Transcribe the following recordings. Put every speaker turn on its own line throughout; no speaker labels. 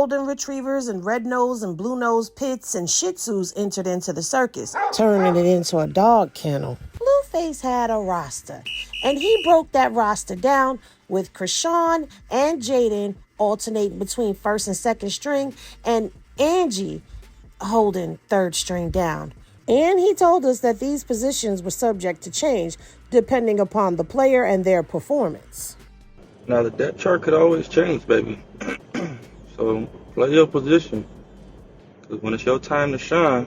golden retrievers and red-nosed and blue-nosed pits and shih tzus entered into the circus, turning it into a dog kennel. Blueface had a roster, and he broke that roster down with Krishan and Jaden alternating between first and second string, and Angie holding third string down. And he told us that these positions were subject to change depending upon the player and their performance.
Now the depth chart could always change, baby. So play your position. Because when it's your time to shine,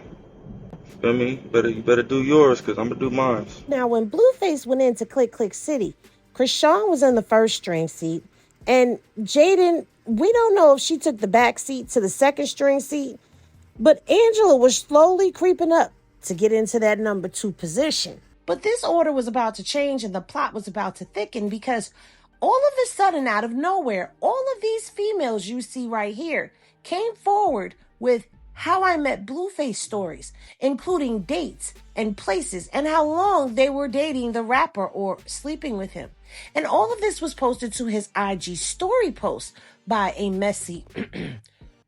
feel me? You better do yours, because I'm going to do mine.
Now, when Blueface went into Click Click City, Krishan was in the first string seat, and Jaden, we don't know if she took the back seat to the second string seat, but Angela was slowly creeping up to get into that number 2 position. But this order was about to change and the plot was about to thicken, because all of a sudden, out of nowhere, all of these females you see right here came forward with How I Met Blueface stories, including dates and places and how long they were dating the rapper or sleeping with him. And all of this was posted to his IG story post by a messy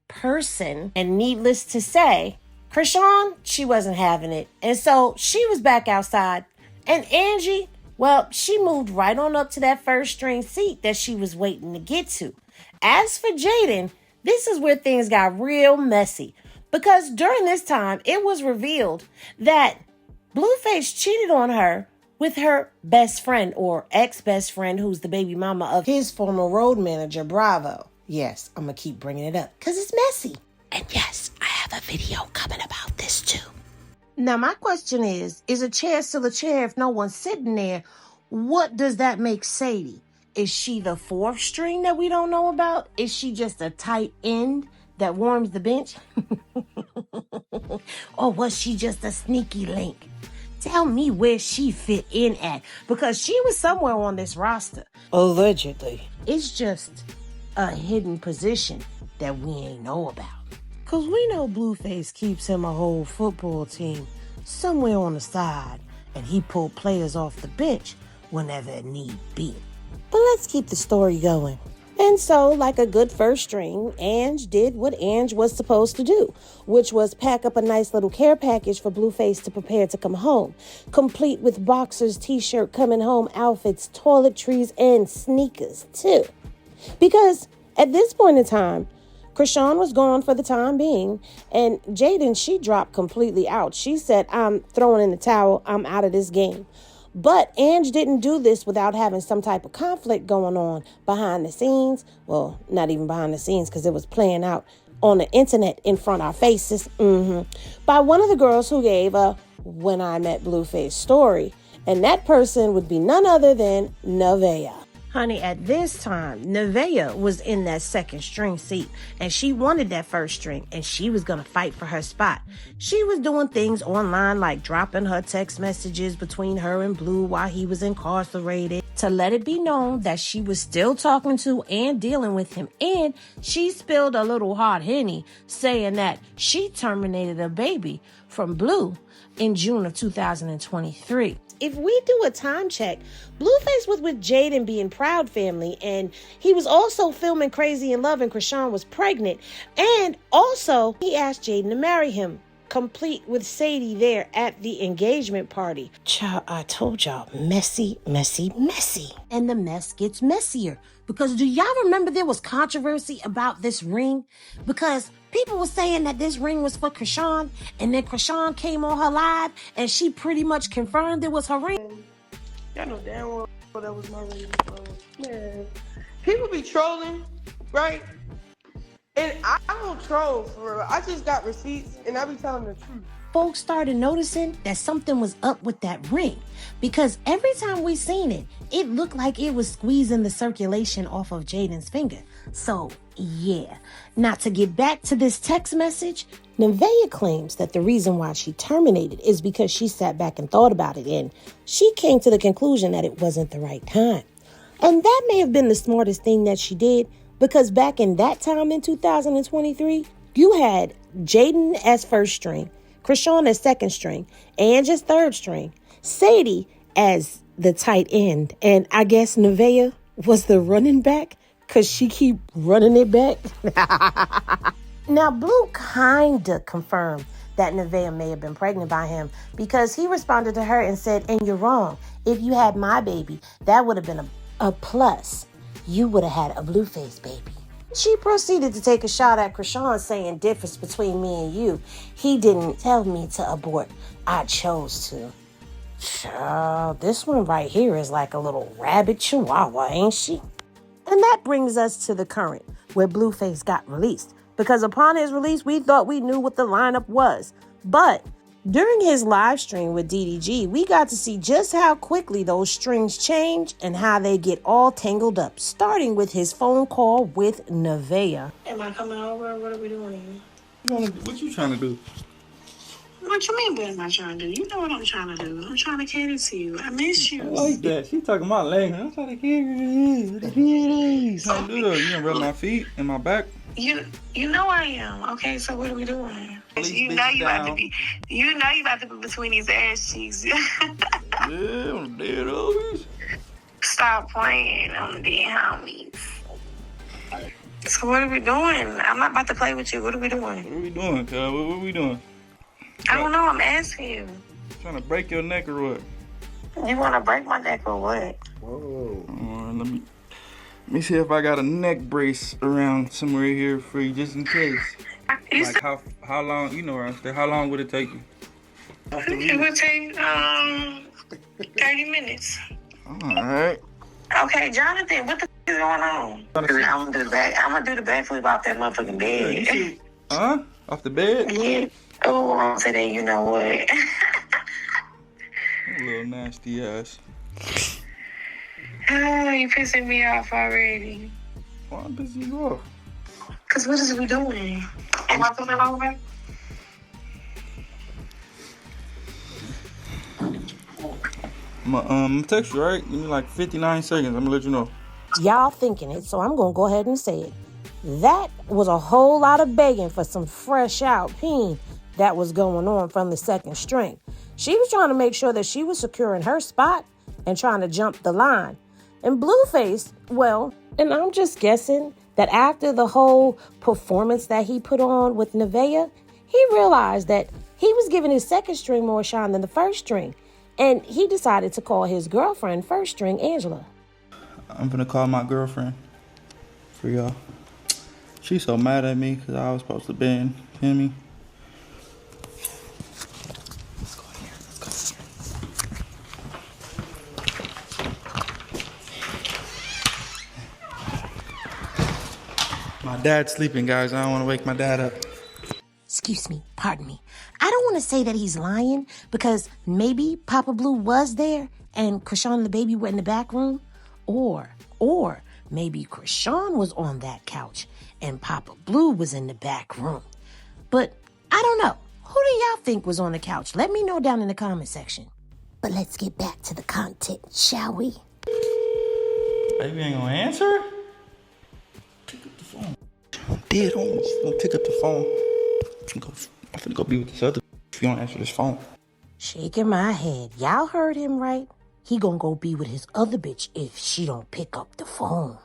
person. And needless to say, Krishan, she wasn't having it. And so she was back outside. And Angie, well, she moved right on up to that first string seat that she was waiting to get to. As for Jaden, this is where things got real messy, because during this time, it was revealed that Blueface cheated on her with her best friend or ex-best friend, who's the baby mama of his former road manager, Bravo. Yes, I'm going to keep bringing it up because it's messy. And yes, I have a video coming about this too. Now, my question is a chair still a chair if no one's sitting there? What does that make Sadie? Is she the 4th string that we don't know about? Is she just a tight end that warms the bench? Or was she just a sneaky link? Tell me where she fit in at, because she was somewhere on this roster. Allegedly. It's just a hidden position that we ain't know about. Because we know Blueface keeps him a whole football team somewhere on the side, and he pulled players off the bench whenever need be. But let's keep the story going. And so, like a good first string, Ange did what Ange was supposed to do, which was pack up a nice little care package for Blueface to prepare to come home, complete with boxers, t-shirt, coming home outfits, toiletries, and sneakers, too. Because at this point in time, Krishan was gone for the time being, and Jaden, she dropped completely out. She said, I'm throwing in the towel, I'm out of this game. But Ange didn't do this without having some type of conflict going on behind the scenes. Well, not even behind the scenes, because it was playing out on the internet in front of our faces. By one of the girls who gave a When I Met Blueface story. And that person would be none other than Nevaeh. Honey, at this time, Nevaeh was in that second string seat, and she wanted that first string, and she was going to fight for her spot. She was doing things online like dropping her text messages between her and Blue while he was incarcerated to let it be known that she was still talking to and dealing with him. And she spilled a little hot Henny saying that she terminated a baby from Blue in June of 2023. If we do a time check, Blueface was with Jaden being Proud Family, and he was also filming Crazy in Love, and Krishan was pregnant. And also, he asked Jaden to marry him, complete with Sadie there at the engagement party. Child, I told y'all, messy, messy, messy. And the mess gets messier. Because do y'all remember there was controversy about this ring? Because people were saying that this ring was for Krishan, and then Krishan came on her live, and she pretty much confirmed it was her ring.
Y'all know damn well that was my ring. Man, people be trolling, right? And I don't troll, for real. I just got receipts, and I be telling the truth.
Folks started noticing that something was up with that ring, because every time we seen it, it looked like it was squeezing the circulation off of Jaden's finger. So, yeah. Now, to get back to this text message, Nevaeh claims that the reason why she terminated is because she sat back and thought about it, and she came to the conclusion that it wasn't the right time. And that may have been the smartest thing that she did, because back in that time in 2023, you had Jaden as first string, Krishan as second string, Ange as third string, Sadie as the tight end, and I guess Nevaeh was the running back. because she keep running it back. Now, Blue kinda confirmed that Nevaeh may have been pregnant by him because he responded to her and said, and you're wrong. If you had my baby, that would have been a plus. You would have had a Blueface baby. She proceeded to take a shot at Krishan, saying, difference between me and you. He didn't tell me to abort. I chose to. Child, this one right here is like a little rabbit chihuahua, ain't she? And that brings us to the current, where Blueface got released. Because upon his release, we thought we knew what the lineup was. But during his live stream with DDG, we got to see just how quickly those strings change and how they get all tangled up, starting with his phone call with Nevaeh. Am I coming over? What are we doing?
What you trying to do?
What you mean, what am I trying to do? You know what I'm trying to do. I'm trying to cater to you. I miss you.
I like that. She talking about language. I'm trying to cater to you. Trying to do that. You gonna rub my feet and my back?
You know I am. Okay, so what are we doing? You know you about to be between these ass cheeks.
Yeah, I'm dead homies.
Stop playing on the homies. So what are we doing? I'm not about to play with you. What are we doing?
What are we doing, cuz? What are we doing?
I don't know. I'm asking you.
Trying to break your neck or what?
You want to break my neck or what?
Whoa. Let me see if I got a neck brace around somewhere here for you, just in case. Like how long? You know where I'm staying. How long would it take you?
It would take 30 minutes.
All right.
Okay, Jonathan, what the is going on? I'm gonna do the backflip off that motherfucking bed.
Huh? Off the bed?
Yeah. Oh, today, you know what?
A little nasty ass.
Oh, you pissing me off already.
Why I'm pissing you off?
Cause what is we doing? Am I coming over?
I'm gonna text you, right? Give me like 59 seconds. I'm gonna let you know.
Y'all thinking it, so I'm gonna go ahead and say it. That was a whole lot of begging for some fresh out peen that was going on from the second string. She was trying to make sure that she was secure in her spot and trying to jump the line. And Blueface, well, and I'm just guessing that after the whole performance that he put on with Nevaeh, he realized that he was giving his second string more shine than the first string. And he decided to call his girlfriend first string Angela.
I'm gonna call my girlfriend for y'all. She's so mad at me because I was supposed to bend. Hear me? Let's go in here. My dad's sleeping, guys. I don't want to wake my dad up.
Excuse me, pardon me. I don't want to say that he's lying because maybe Papa Blue was there and Krishan and the baby were in the back room. Or maybe Krishan was on that couch and Papa Blue was in the back room. But I don't know. Who do y'all think was on the couch? Let me know down in the comment section. But let's get back to the content, shall we?
Baby ain't gonna answer? Pick up the phone. I'm dead on. She's gonna pick up the phone. I'm finna go be with this other if you don't answer this phone.
Shaking my head. Y'all heard him right. He gonna go be with his other bitch if she don't pick up the phone.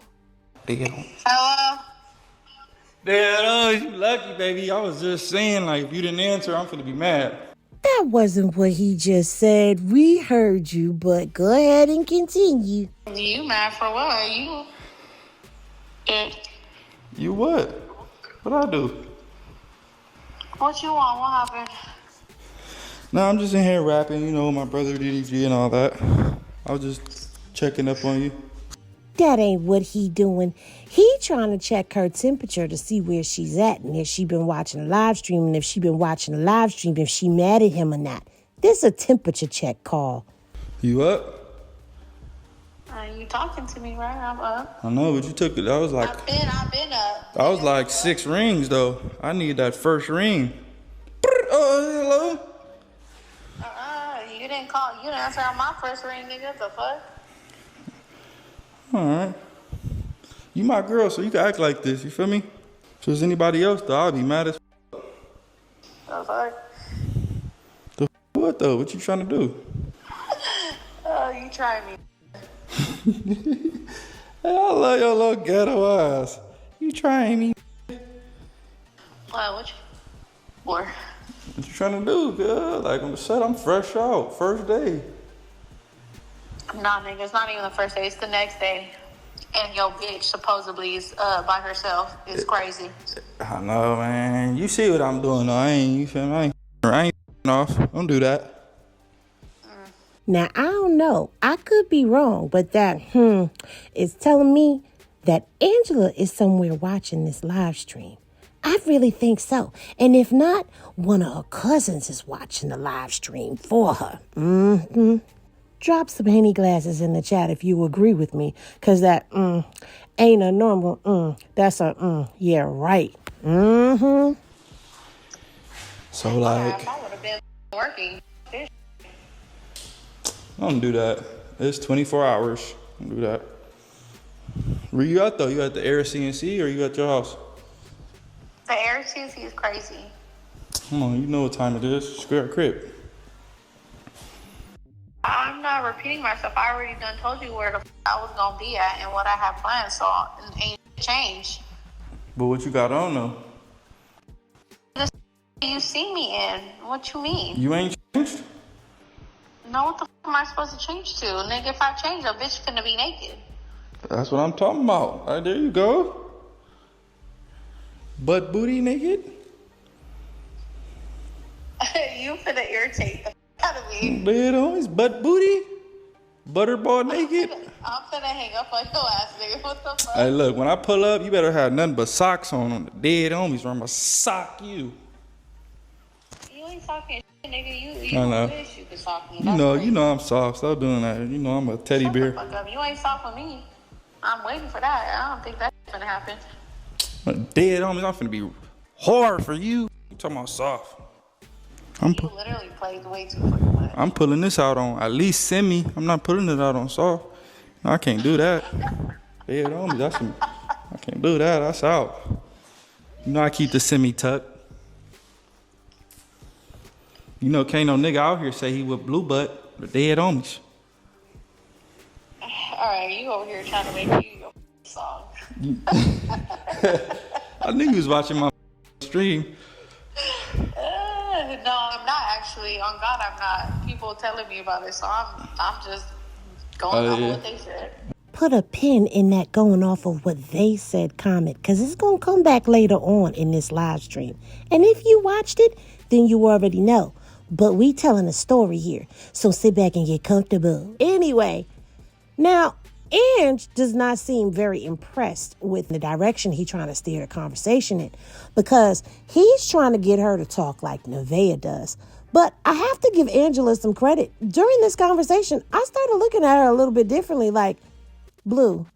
Dead on.
Hello?
Dead on. You lucky, baby. I was just saying, like, if you didn't answer, I'm finna be mad.
That wasn't what he just said. We heard you, but go ahead and continue.
You mad for what?
You what? What'd I do?
What you want? What happened?
No, I'm just in here rapping, you know, my brother DDG and all that. I was just checking up on you.
That ain't what he doing. He trying to check her temperature to see where she's at and if she been watching the live stream and if she been watching the live stream, if she mad at him or not. This a temperature check call.
You up?
You talking to me, right? I'm up.
I know, but you took it. That was like...
I've been up.
I was like 6 rings, though. I need that first ring. Hello?
You didn't call. You didn't answer on my first ring, nigga. The fuck?
All right. You my girl, so you can act like this. You feel me? If it was anybody else, though, I'd be mad as
The fuck?
The what, though? What you trying to do?
Oh, you trying me.
Hey, I love your little ghetto ass. You trying me?
What you for?
What you trying to do, girl? Like I'm said, I'm fresh out. First day.
Nah, nigga, it's not even the first day. It's the next day. And your bitch supposedly is by herself. It's crazy.
I know, man. You see what I'm doing though. You feel me? I ain't off. Don't do that.
Now, I don't know. I could be wrong, but that is telling me that Angela is somewhere watching this live stream. I really think so. And if not, one of her cousins is watching the live stream for her. Drop some Henny glasses in the chat if you agree with me, because that ain't a normal that's a yeah, right.
So
Yeah,
like,
if I would have been working.
don't do that. It's 24 hours. Don't do that. Where you at though? You at the Air CNC or you at your house?
The air CC is crazy.
Come on, you know what time it is. Square crib.
I'm not repeating myself. I already done told you where the I was gonna be at and what I had planned, so it ain't changed.
But what you got on though?
The you see me in. What you mean?
You ain't changed?
No, what the am I supposed to change to? Nigga, if I change, a bitch finna be naked.
That's what I'm talking about. All right, there you go. Butt booty naked?
You finna irritate the out of me.
Dead homies, butt booty? Butterball naked?
I'm finna hang up on your ass, nigga. What the fuck?
Hey, look, when I pull up, you better have nothing but socks on the dead homies, or I'm gonna sock you.
You ain't talking shit, nigga. You
I know.
wish you could sock me.
You know I'm soft. Stop doing that. You know I'm a teddy
Shut
bear.
the fuck up. You ain't soft with me. I'm waiting for that. I don't think that's gonna happen.
Dead homies, I'm finna be hard for you. You talking about soft?
You literally played way too fucking much.
I'm pulling this out on at least semi. I'm not pulling it out on soft. No, I can't do that. Dead homies, I can't do that. That's out. You know I keep the semi tucked. You know can't no nigga out here say he with blue butt. The dead homies.
Alright, you over here trying to make you your song.
I knew you was watching my stream.
No, I'm not actually. On God, I'm not. People telling me about it, so I'm just going off what they said.
Put a pin in that going off of what they said comment, because it's going to come back later on in this live stream. And if you watched it, then you already know. But we telling a story here, so sit back and get comfortable. Anyway, now, Ange does not seem very impressed with the direction he's trying to steer the conversation in, because he's trying to get her to talk like Nevaeh does. But I have to give Angela some credit. During this conversation, I started looking at her a little bit differently, like, Blue,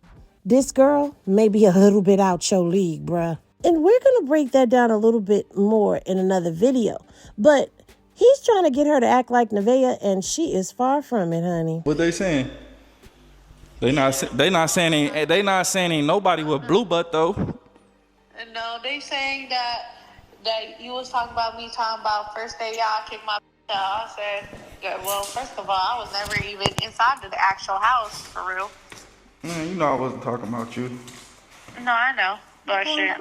this girl may be a little bit out your league, bruh. And we're going to break that down a little bit more in another video. But he's trying to get her to act like Nevaeh, and she is far from it, honey.
What they saying? They not saying ain't nobody with blue butt though.
No, they saying that you was talking about me talking about first day y'all kicked my out. I said, yeah, well, first of all, I was never even inside of the actual house for real.
Man, you know I wasn't talking about you.
No, I know, but shit.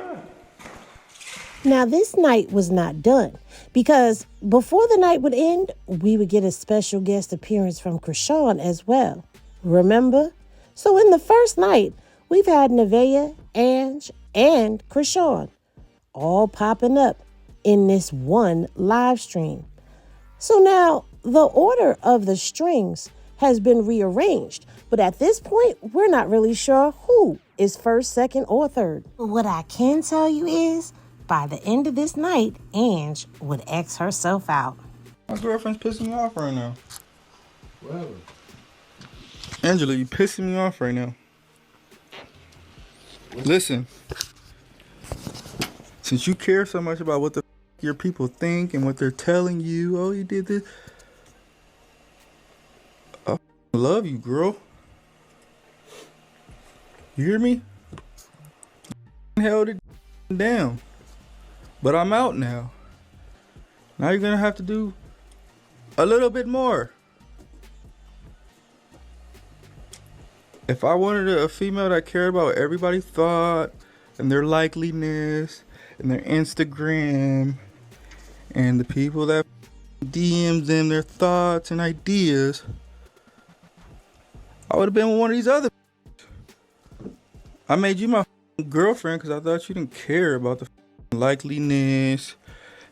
Now, this night was not done, because before the night would end, we would get a special guest appearance from Krishan as well. Remember? So in the first night, we've had Nevaeh, Ange, and Krishan all popping up in this one live stream. So now the order of the strings has been rearranged, but at this point, we're not really sure who is first, second, or third. What I can tell you is, by the end of this night, Ange would X herself out.
My girlfriend's pissing me off right now.
What happened?
Angela, you pissing me off right now. Listen, since you care so much about what the your people think and what they're telling you, oh, you did this. I love you, girl. You hear me? Held it down. But I'm out now. Now you're gonna have to do a little bit more. If I wanted a female that cared about what everybody thought and their likeliness and their Instagram and the people that DMs them their thoughts and ideas, I would have been one of these other. I made you my girlfriend because I thought you didn't care about the likeliness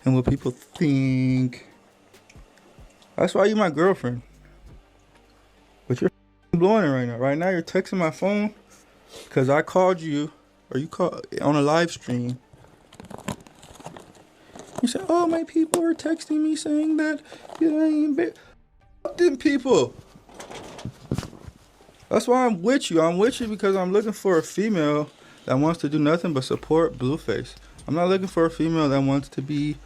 and what people think. That's why you my girlfriend. But you're blowing it right now. Right now you're texting my phone because I called you, or you called on a live stream. You said, "Oh, my people are texting me saying that you ain't fuck them people." That's why I'm with you. I'm with you because I'm looking for a female that wants to do nothing but support Blueface. I'm not looking for a female that wants to be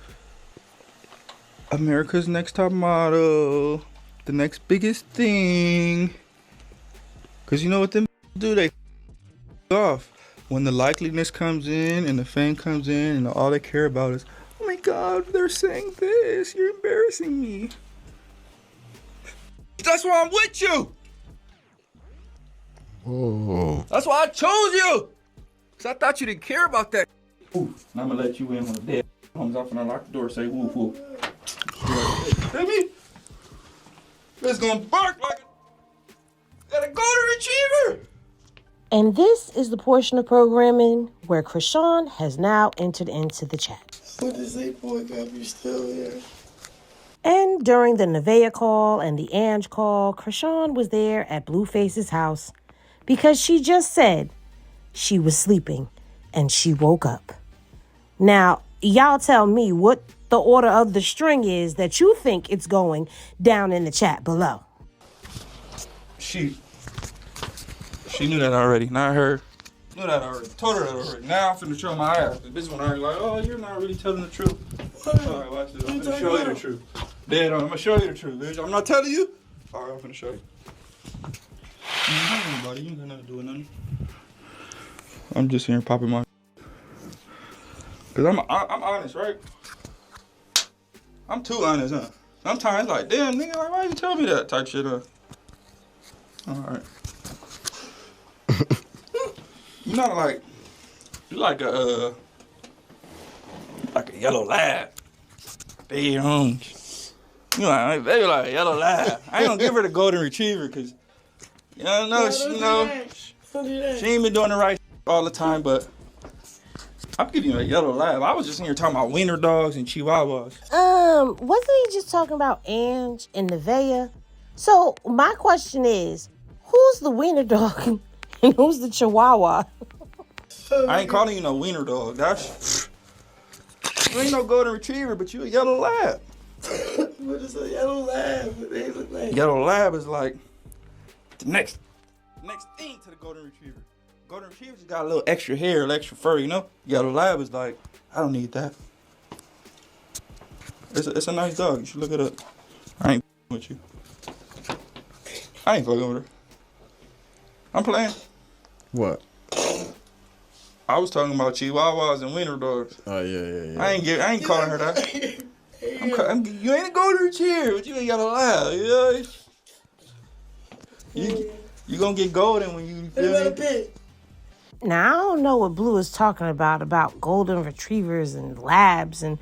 America's Next Top Model, the next biggest thing. Because you know what them do? They off. When the likeliness comes in and the fame comes in and all they care about is, "Oh my God, they're saying this. You're embarrassing me." That's why I'm with you.
Oh.
That's why I chose you. Because I thought you didn't care about that. Ooh, and I'm going to let you in when the dead comes off and I lock the door and say, "Woof, woof." Hear me? It's going to bark like a golden retriever.
And this is the portion of programming where Krishan has now entered into the chat.
What does they boy got you still here?
And during the Nevaeh call and the Ange call, Krishan was there at Blueface's house because she just said she was sleeping and she woke up. Now, y'all tell me what the order of the string is that you think it's going down in the chat below.
She knew that already, not her. Knew that already. Told her that already. Now I'm finna show my ass. This one already like, "Oh, you're not really telling the truth." Alright, watch this. I'm finna show you the truth. Dead on. I'm gonna show you the truth, bitch. I'm not telling you. Alright, I'm finna show you. You ain't got anybody. You ain't got nothing to do with nothing. I'm just here popping my. Cause I'm honest, right? I'm too honest, huh? Sometimes like, damn, nigga, like, why you tell me that type shit, huh? Alright. You're not like, you're like a yellow lab. Big homes. You like, baby, like a yellow lab. I ain't gonna give her the golden retriever, cause you know, she ain't been doing the right all the time, but I'm giving you a yellow lab. I was just in here talking about wiener dogs and chihuahuas.
Wasn't he just talking about Ange and Nevaeh? So my question is, who's the wiener dog and who's the chihuahua?
I ain't calling you no wiener dog. That's you ain't no golden retriever, but you a yellow lab.
What is a yellow lab? What they look like?
Yellow lab is like the next thing to the golden retriever. Golden retrievers got a little extra hair, a little extra fur, you know? Yellow lab is like, I don't need that. It's a nice dog. You should look it up. I ain't with you. I ain't fucking with her. I'm playing.
What?
I was talking about chihuahuas and wiener dogs.
Oh, yeah.
I ain't calling her that. You ain't a golden retriever, but you ain't got a lab. You know? You gonna get golden when you feel me?
Now, I don't know what Blue is talking about golden retrievers and labs and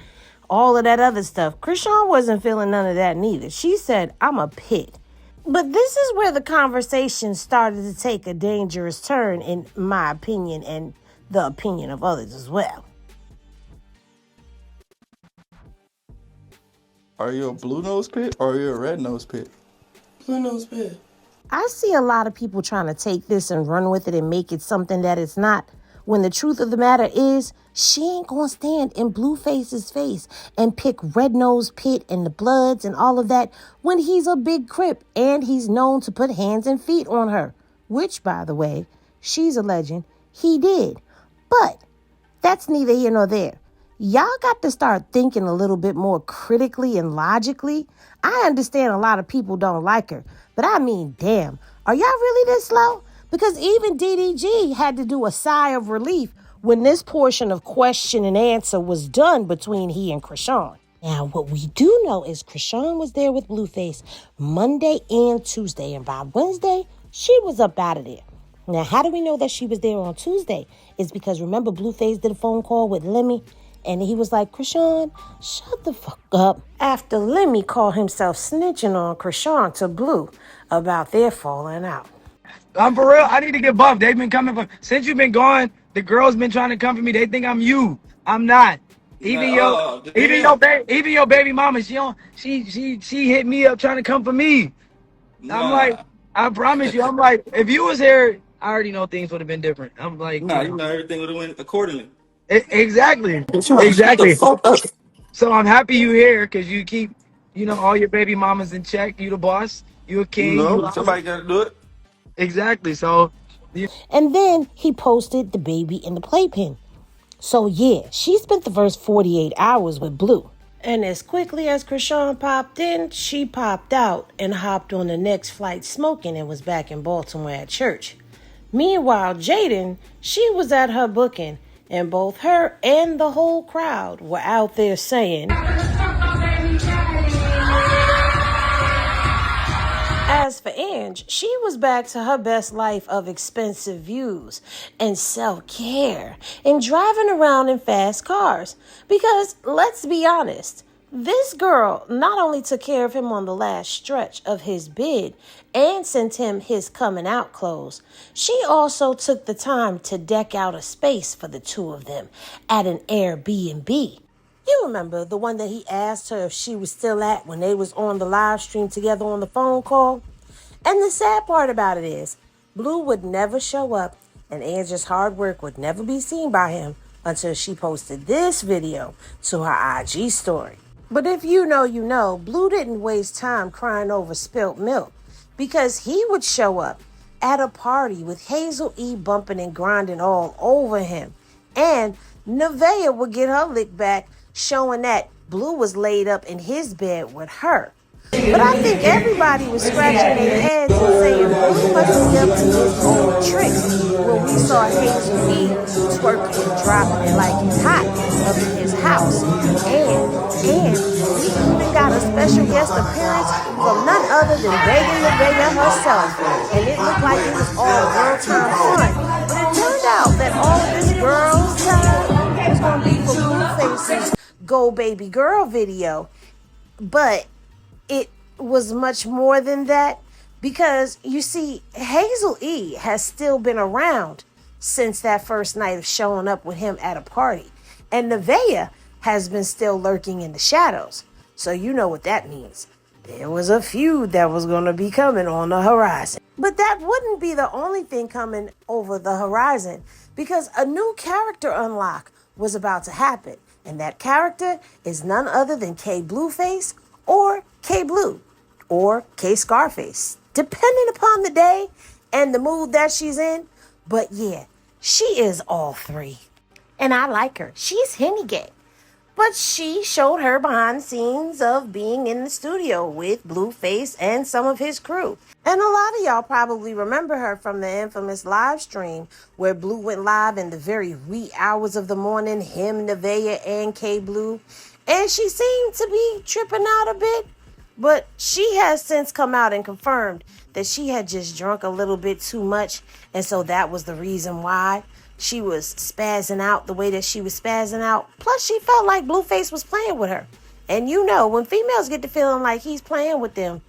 all of that other stuff. Krishan wasn't feeling none of that neither. She said, "I'm a pit." But this is where the conversation started to take a dangerous turn, in my opinion, and the opinion of others as well.
Are you a blue nose pit or are you a red nose pit?
Blue nose pit.
I see a lot of people trying to take this and run with it and make it something that it's not, when the truth of the matter is, she ain't gonna stand in Blueface's face and pick Red Nose Pit and the Bloods and all of that when he's a big crip and he's known to put hands and feet on her, which, by the way, she's alleging he did. But that's neither here nor there. Y'all got to start thinking a little bit more critically and logically. I understand a lot of people don't like her, but I mean, damn, are y'all really this slow? Because even DDG had to do a sigh of relief when this portion of question and answer was done between he and Krishan. Now, what we do know is Krishan was there with Blueface Monday and Tuesday, and by Wednesday, she was up out of there. Now, how do we know that she was there on Tuesday? It's because, remember, Blueface did a phone call with Lemmy, and he was like, Krishan, shut the fuck up. After Lemmy called himself snitching on Krishan to Blue about their falling out.
I'm for real. I need to get buffed. They've been coming for since you've been gone. The girls been trying to come for me. They think I'm you. I'm not. Even your baby mama. She hit me up trying to come for me. I'm like, I promise you. I'm like, if you was here, I already know things would have been different. I'm like,
you know everything would have went accordingly.
Exactly. So I'm happy you here because you keep, all your baby mamas in check. You the boss. You a king.
Somebody got to do it.
Exactly. So.
And then he posted the baby in the playpen. So yeah, she spent the first 48 hours with Blue. And as quickly as Krishan popped in, she popped out and hopped on the next flight smoking and was back in Baltimore at church. Meanwhile, Jaden, she was at her booking, and both her and the whole crowd were out there saying, as for Ange, she was back to her best life of expensive views and self-care and driving around in fast cars. Because, let's be honest, this girl not only took care of him on the last stretch of his bid and sent him his coming out clothes, she also took the time to deck out a space for the two of them at an Airbnb. You remember the one that he asked her if she was still at when they was on the live stream together on the phone call? And the sad part about it is, Blue would never show up and Angie's hard work would never be seen by him until she posted this video to her IG story. But if you know, Blue didn't waste time crying over spilt milk because he would show up at a party with Hazel E bumping and grinding all over him. And Nevaeh would get her lick back showing that Blue was laid up in his bed with her. But I think everybody was scratching their heads and saying Blue must be up to his old tricks when we saw Hazel E twerking and dropping it like it's hot up in his house. And we even got a special guest appearance from none other than Nevaeh herself. And it looked like it was all girl time fun. But it turned out that all of this girls time was going to be for Blueface's Go Baby Girl video. But it was much more than that because, you see, Hazel E has still been around since that first night of showing up with him at a party. And Nevaeh has been still lurking in the shadows. So you know what that means. There was a feud that was going to be coming on the horizon. But that wouldn't be the only thing coming over the horizon because a new character unlock was about to happen. And that character is none other than K Blueface or K Blue or K Scarface, depending upon the day and the mood that she's in. But yeah, she is all three. And I like her. She's Henny gay. But she showed her behind the scenes of being in the studio with Blueface and some of his crew. And a lot of y'all probably remember her from the infamous live stream where Blue went live in the very wee hours of the morning, him, Nevaeh, and K Blue. And she seemed to be tripping out a bit. But she has since come out and confirmed that she had just drunk a little bit too much. And so that was the reason why she was spazzing out the way that she was spazzing out. Plus, she felt like Blueface was playing with her. And you know, when females get to feeling like he's playing with them,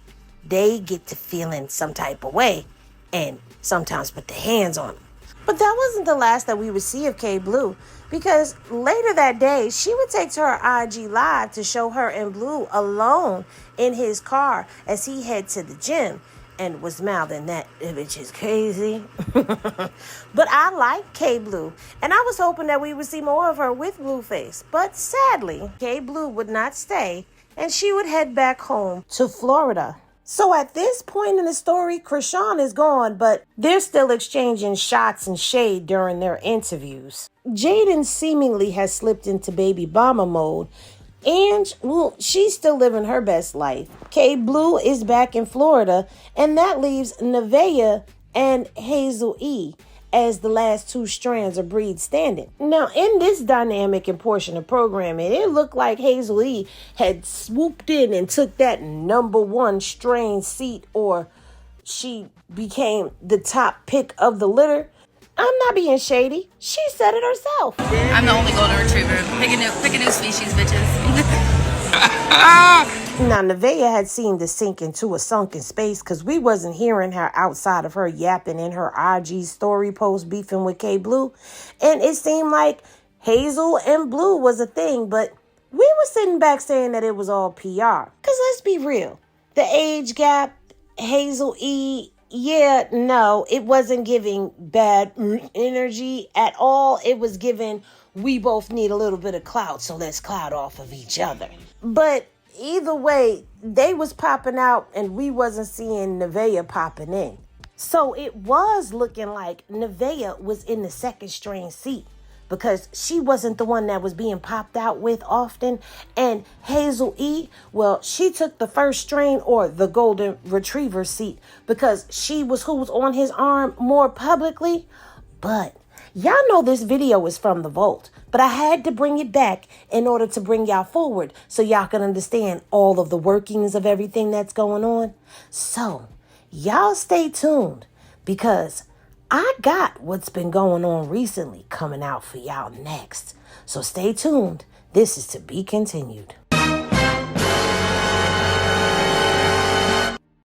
they get to feeling some type of way and sometimes put their hands on them. But that wasn't the last that we would see of K Blue, because later that day, she would take to her IG Live to show her and Blue alone in his car as he head to the gym and was mouthing that bitch is crazy. But I like K Blue, and I was hoping that we would see more of her with Blueface. But sadly, K Blue would not stay, and she would head back home to Florida. So at this point in the story, Krishan is gone, but they're still exchanging shots and shade during their interviews. Jaden seemingly has slipped into baby mama mode. And, well, she's still living her best life. K Blue is back in Florida, and that leaves Nevaeh and Hazel E as the last two strands of breed standing. Now, in this dynamic and portion of programming, it looked like Hazel E had swooped in and took that number one strain seat or she became the top pick of the litter. I'm not being shady. She said it herself.
I'm the only golden retriever. Pick a new species, bitches.
Now, Nevaeh had seemed to sink into a sunken space because we wasn't hearing her outside of her yapping in her IG story post beefing with K Blue. And it seemed like Hazel and Blue was a thing, but we were sitting back saying that it was all PR. Because let's be real, the age gap, Hazel E., yeah, no, it wasn't giving bad energy at all. It was giving, we both need a little bit of clout, so let's clout off of each other. But either way, they was popping out and we wasn't seeing Nevaeh popping in. So it was looking like Nevaeh was in the second string seat because she wasn't the one that was being popped out with often. And Hazel E., well, she took the first string or the golden retriever seat because she was who was on his arm more publicly. But y'all know this video is from the vault, but I had to bring it back in order to bring y'all forward so y'all can understand all of the workings of everything that's going on. So y'all stay tuned because I got what's been going on recently coming out for y'all next. So stay tuned. This is to be continued.